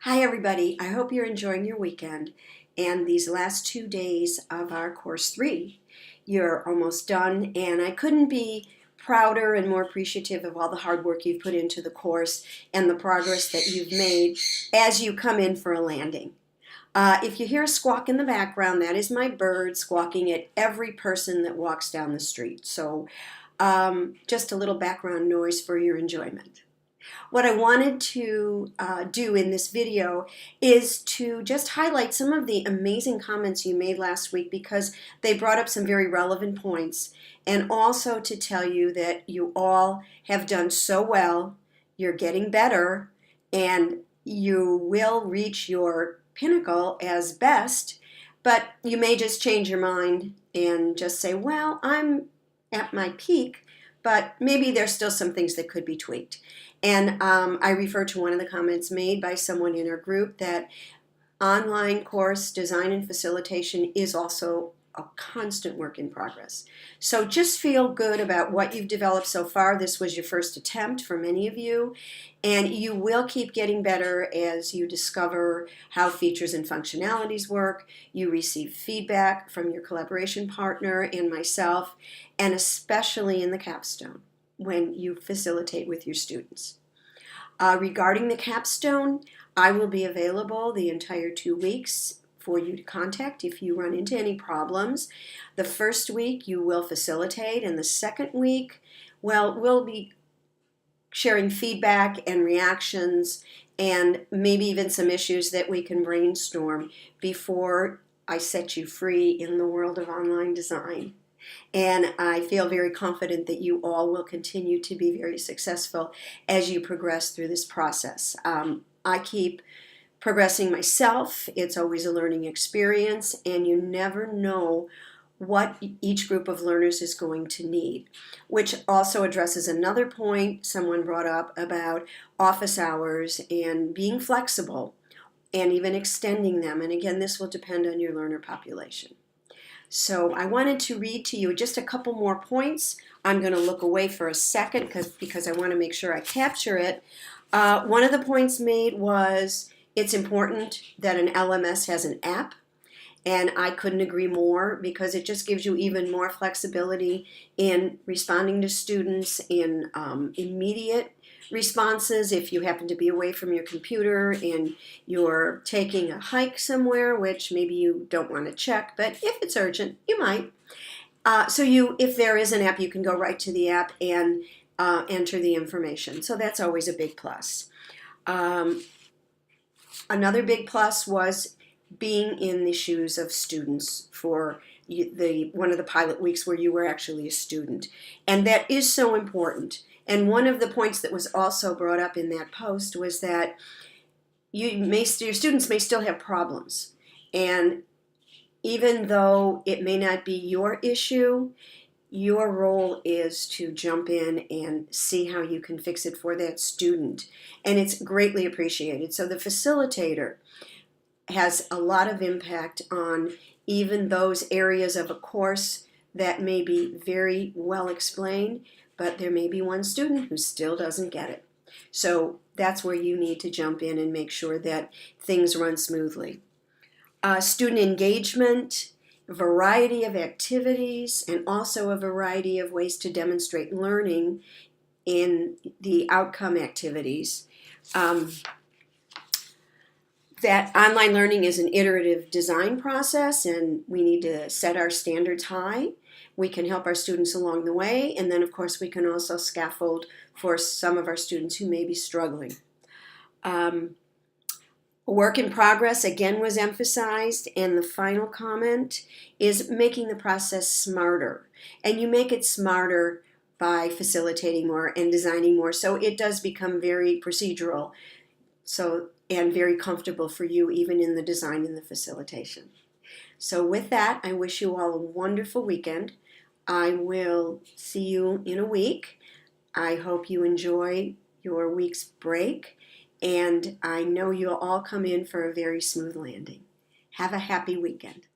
Hi everybody, I hope you're enjoying your weekend and these last 2 days of our course 3. You're almost done and I couldn't be prouder and more appreciative of all the hard work you've put into the course and the progress that you've made as you come in for a landing. If you hear a squawk in the background, that is my bird squawking at every person that walks down the street. So just a little background noise for your enjoyment. What I wanted to do in this video is to just highlight some of the amazing comments you made last week because they brought up some very relevant points, and also to tell you that you all have done so well, you're getting better, and you will reach your pinnacle as best, but you may just change your mind and just say, well, I'm at my peak, but maybe there's still some things that could be tweaked. And I refer to one of the comments made by someone in our group that online course design and facilitation is also a constant work in progress. So just feel good about what you've developed so far. This was your first attempt for many of you, and you will keep getting better as you discover how features and functionalities work. You receive feedback from your collaboration partner and myself, and especially in the capstone when you facilitate with your students. Regarding the capstone, I will be available the entire 2 weeks for you to contact if you run into any problems. The first week you will facilitate, and the second week, well, we'll be sharing feedback and reactions and maybe even some issues that we can brainstorm before I set you free in the world of online design. And I feel very confident that you all will continue to be very successful as you progress through this process. I keep progressing myself. It's always a learning experience, and you never know what each group of learners is going to need, which also addresses another point someone brought up about office hours and being flexible and even extending them. And again, this will depend on your learner population. So I wanted to read to you just a couple more points. I'm going to look away for a second because I want to make sure I capture it. One of the points made was it's important that an LMS has an app, and I couldn't agree more because it just gives you even more flexibility in responding to students in immediate responses if you happen to be away from your computer and you're taking a hike somewhere, which maybe you don't want to check, but if it's urgent, you might. If there is an app, you can go right to the app and enter the information. So that's always a big plus. Another big plus was being in the shoes of students for one of the pilot weeks where you were actually a student. And that is so important. And one of the points that was also brought up in that post was that your students may still have problems. And even though it may not be your issue, your role is to jump in and see how you can fix it for that student. And it's greatly appreciated. So the facilitator has a lot of impact on even those areas of a course that may be very well explained, but there may be one student who still doesn't get it. So that's where you need to jump in and make sure that things run smoothly. Student engagement, variety of activities, and also a variety of ways to demonstrate learning in the outcome activities. That online learning is an iterative design process, and we need to set our standards high. We can help our students along the way, and then of course we can also scaffold for some of our students who may be struggling. Work in progress again was emphasized, and the final comment is making the process smarter. And you make it smarter by facilitating more and designing more, so it does become very procedural and very comfortable for you even in the design and the facilitation. So with that, I wish you all a wonderful weekend. I will see you in a week. I hope you enjoy your week's break, and I know you'll all come in for a very smooth landing. Have a happy weekend.